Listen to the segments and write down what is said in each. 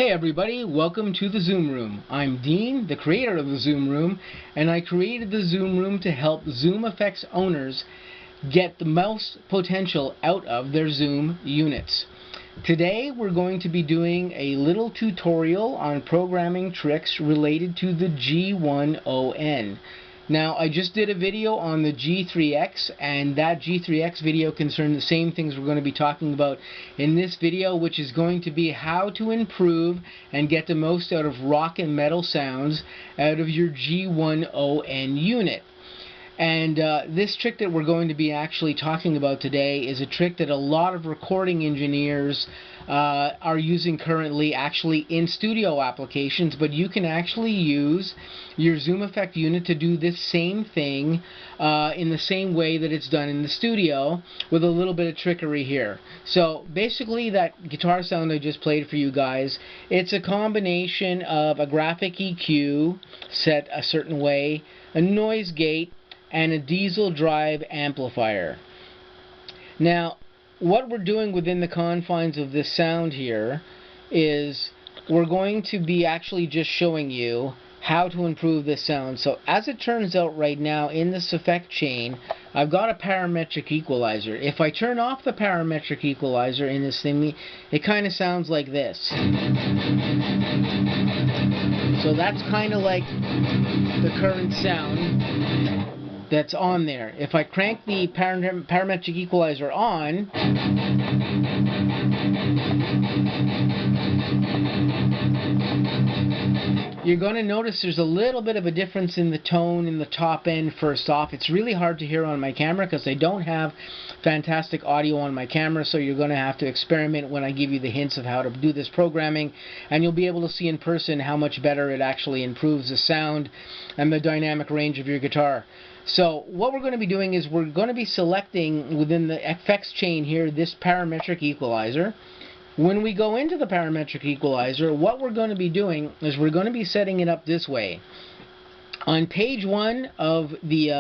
Hey everybody, welcome to the Zoom Room. I'm Dean, the creator of the Zoom Room, and I created the Zoom Room to help Zoom Effects owners get the most potential out of their Zoom units. Today we're going to be doing a little tutorial on programming tricks related to the G1on. Now, I just did a video on the G3X, and that G3X video concerned the same things we're going to be talking about in this video, which is going to be how to improve and get the most out of rock and metal sounds out of your G1on unit. And this trick that we're going to be actually talking about today is a trick that a lot of recording engineers are using currently actually in studio applications, but you can actually use your Zoom Effect unit to do this same thing in the same way that it's done in the studio with a little bit of trickery here. So basically that guitar sound I just played for you guys, it's a combination of a graphic EQ set a certain way, a noise gate, and a diesel drive amplifier. Now, what we're doing within the confines of this sound here is we're going to be actually just showing you how to improve this sound. So as it turns out right now in this effect chain, I've got a parametric equalizer. If I turn off the parametric equalizer in this thing, it kind of sounds like this. So that's kind of like the current sound that's on there. If I crank the parametric equalizer on, you're going to notice there's a little bit of a difference in the tone in the top end first off. It's really hard to hear on my camera because I don't have fantastic audio on my camera, so you're going to have to experiment when I give you the hints of how to do this programming, and you'll be able to see in person how much better it actually improves the sound and the dynamic range of your guitar. So what we're going to be doing is we're going to be selecting within the effects chain here this parametric equalizer. When we go into the parametric equalizer, what we're going to be doing is we're going to be setting it up this way. On page 1 of the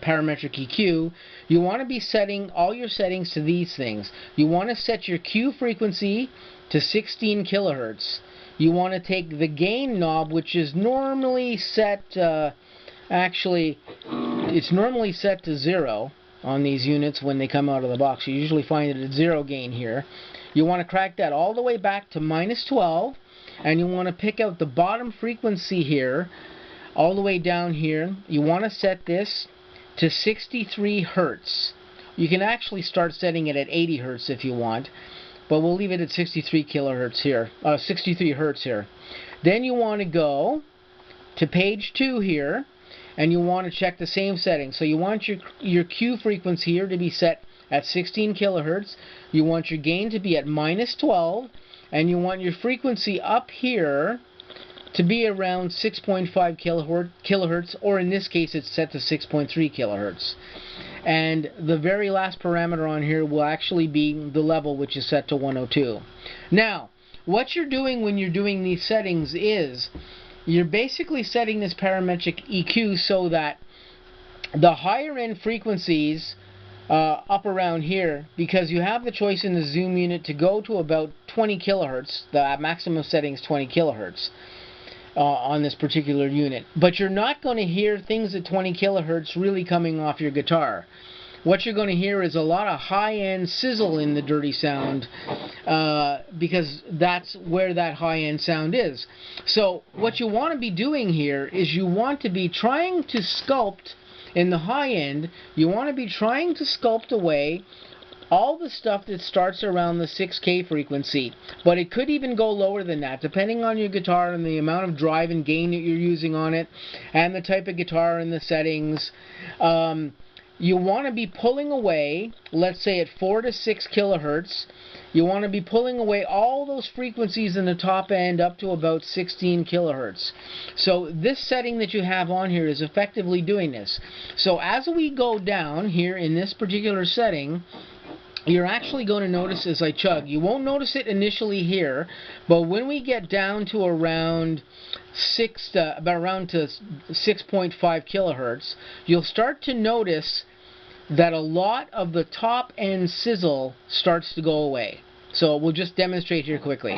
parametric EQ, you want to be setting all your settings to these things. You want to set your Q frequency to 16 kilohertz. You want to take the gain knob, which is normally set it's normally set to 0 on these units when they come out of the box. You usually find it at 0 gain here. You want to crack that all the way back to -12, and you want to pick out the bottom frequency here, all the way down here. You want to set this to 63 Hertz. You can actually start setting it at 80 Hertz if you want, but we'll leave it at 63 kilohertz here, 63 Hertz here. Then you want to go to page 2 here, and you want to check the same settings. So you want your Q frequency here to be set at 16 kilohertz. You want your gain to be at -12, and you want your frequency up here to be around 6.5 kilohertz, or in this case it's set to 6.3 kilohertz. And the very last parameter on here will actually be the level, which is set to 102. Now, what you're doing when you're doing these settings is you're basically setting this parametric EQ so that the higher end frequencies up around here, because you have the choice in the Zoom unit to go to about 20 kilohertz, the maximum setting is 20 kilohertz on this particular unit. But you're not going to hear things at 20 kilohertz really coming off your guitar. What you're going to hear is a lot of high-end sizzle in the dirty sound because that's where that high-end sound is. So what you want to be doing here is you want to be trying to sculpt in the high end. You want to be trying to sculpt away all the stuff that starts around the 6K frequency, but it could even go lower than that depending on your guitar and the amount of drive and gain that you're using on it and the type of guitar and the settings. You want to be pulling away, let's say at 4 to 6 kilohertz, you want to be pulling away all those frequencies in the top end up to about 16 kilohertz. So this setting that you have on here is effectively doing this. So as we go down here in this particular setting, you're actually going to notice as I chug. You won't notice it initially here, but when we get down to around 6.5 kilohertz, you'll start to notice that a lot of the top end sizzle starts to go away. So we'll just demonstrate here quickly.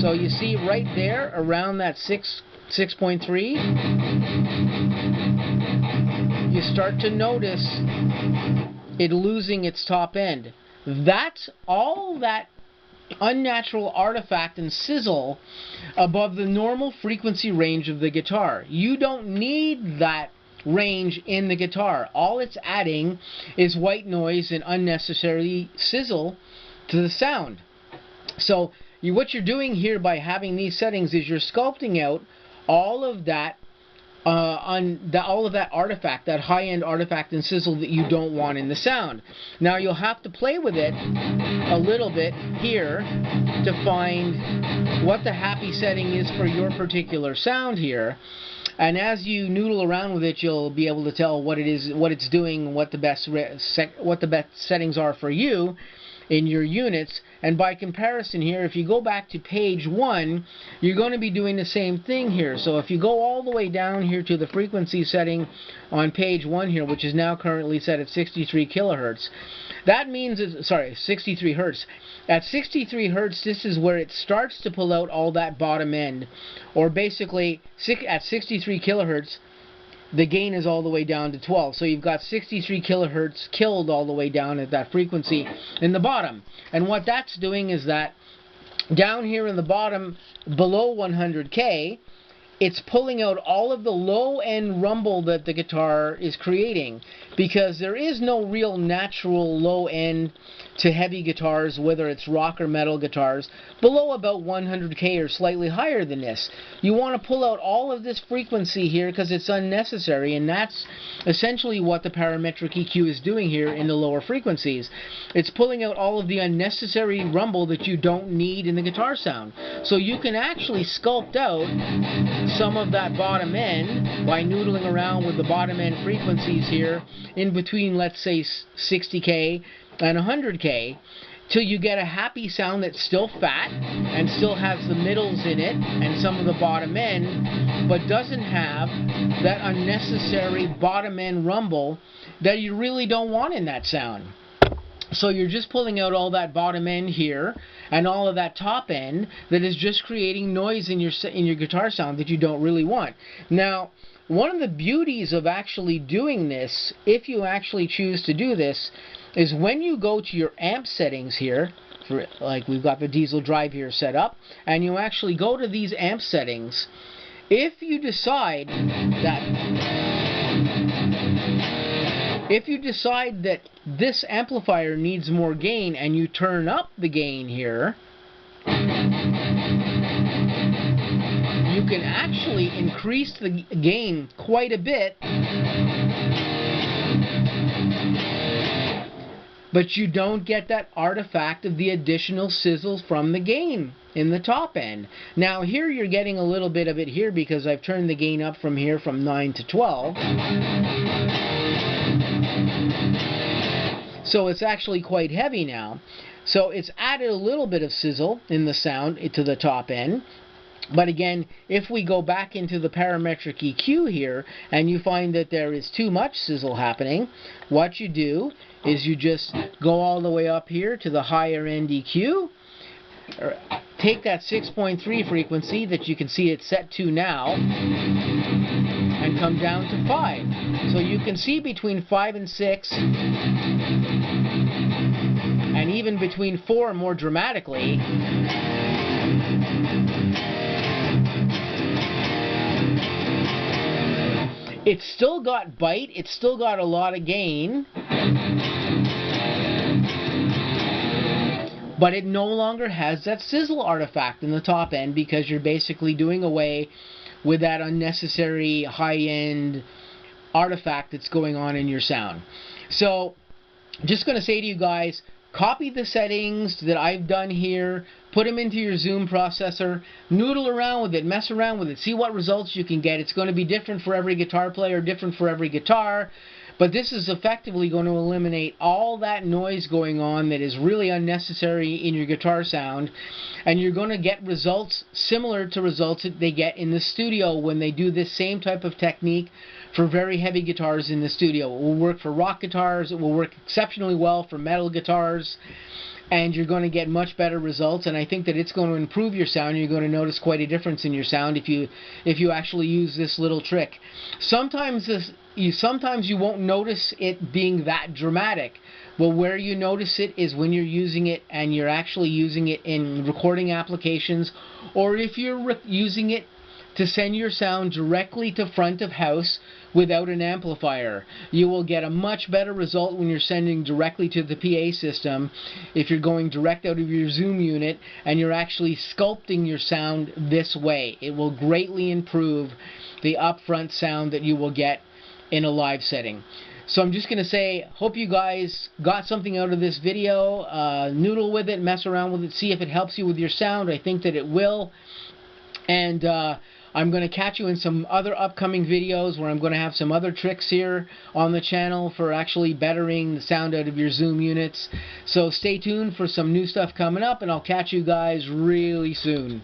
So you see right there around that 6.3, you start to notice it losing its top end. That's all that unnatural artifact and sizzle above the normal frequency range of the guitar. You don't need that range in the guitar. All it's adding is white noise and unnecessary sizzle to the sound. So what you're doing here by having these settings is you're sculpting out all of that all of that artifact, that high-end artifact and sizzle that you don't want in the sound. Now you'll have to play with it a little bit here to find what the happy setting is for your particular sound here. And as you noodle around with it, you'll be able to tell what it is, what it's doing, what the best settings are for you in your units. And by comparison here, if you go back to page 1, you're going to be doing the same thing here. So if you go all the way down here to the frequency setting on page 1 here, which is now currently set at 63 kilohertz, that means, 63 hertz. At 63 hertz, this is where it starts to pull out all that bottom end. Or basically, at 63 kilohertz, the gain is all the way down to 12. So you've got 63 kilohertz killed all the way down at that frequency in the bottom. And what that's doing is that down here in the bottom, below 100K, it's pulling out all of the low-end rumble that the guitar is creating, because there is no real natural low-end to heavy guitars, whether it's rock or metal guitars, below about 100K or slightly higher than this. You want to pull out all of this frequency here because it's unnecessary, and that's essentially what the parametric EQ is doing here in the lower frequencies. It's pulling out all of the unnecessary rumble that you don't need in the guitar sound. So you can actually sculpt out some of that bottom end by noodling around with the bottom end frequencies here in between, let's say, 60K and 100K, till you get a happy sound that's still fat and still has the middles in it and some of the bottom end, but doesn't have that unnecessary bottom end rumble that you really don't want in that sound. So you're just pulling out all that bottom end here and all of that top end that is just creating noise in your guitar sound that you don't really want. Now, one of the beauties of actually doing this, if you actually choose to do this, is when you go to your amp settings here, like we've got the diesel drive here set up, and you actually go to these amp settings, if you decide that this amplifier needs more gain and you turn up the gain here, you can actually increase the gain quite a bit, but you don't get that artifact of the additional sizzle from the gain in the top end. Now here you're getting a little bit of it here because I've turned the gain up from here from 9 to 12. So it's actually quite heavy now. So it's added a little bit of sizzle in the sound to the top end. But again, if we go back into the parametric EQ here and you find that there is too much sizzle happening, what you do is you just go all the way up here to the higher end EQ, take that 6.3 frequency that you can see it's set to now, and come down to 5. So you can see between 5 and 6, and even between 4 more dramatically, it's still got bite, it's still got a lot of gain, but it no longer has that sizzle artifact in the top end because you're basically doing away with that unnecessary high-end artifact that's going on in your sound. So, just going to say to you guys, copy the settings that I've done here, put them into your Zoom processor, noodle around with it, mess around with it, see what results you can get. It's going to be different for every guitar player, different for every guitar, but this is effectively going to eliminate all that noise going on that is really unnecessary in your guitar sound, and you're going to get results similar to results that they get in the studio when they do this same type of technique for very heavy guitars in the studio. It will work for rock guitars, it will work exceptionally well for metal guitars. and you're going to get much better results, and I think that it's going to improve your sound. You're going to notice quite a difference in your sound if you actually use this little trick. Sometimes you won't notice it being that dramatic, but where you notice it is when you're using it and you're actually using it in recording applications, or if you're using it to send your sound directly to front of house without an amplifier. You will get a much better result when you're sending directly to the PA system if you're going direct out of your Zoom unit and you're actually sculpting your sound this way. It will greatly improve the upfront sound that you will get in a live setting. So I'm just going to say, hope you guys got something out of this video. Noodle with it, mess around with it, see if it helps you with your sound. I think that it will. And I'm going to catch you in some other upcoming videos where I'm going to have some other tricks here on the channel for actually bettering the sound out of your Zoom units. So stay tuned for some new stuff coming up, and I'll catch you guys really soon.